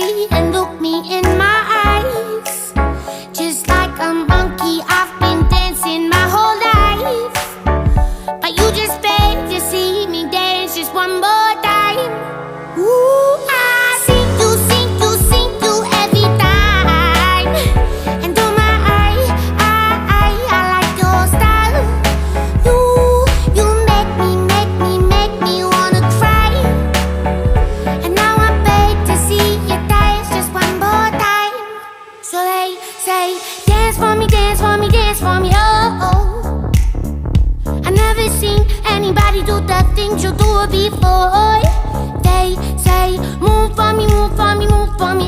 fantasy and look me in my eyes. Just like a monkey, I've been dancing my whole life, but you just beg to see me dance just one more time. Ooh, I see you every time. And oh my, I like your style. You make me wanna cry. And now I beg to see you dance just one more time. So they say, dance for me, dance for me, dance for me, oh, oh. I never seen anybody do the things you do before. They say, move for me, move for me, move for me,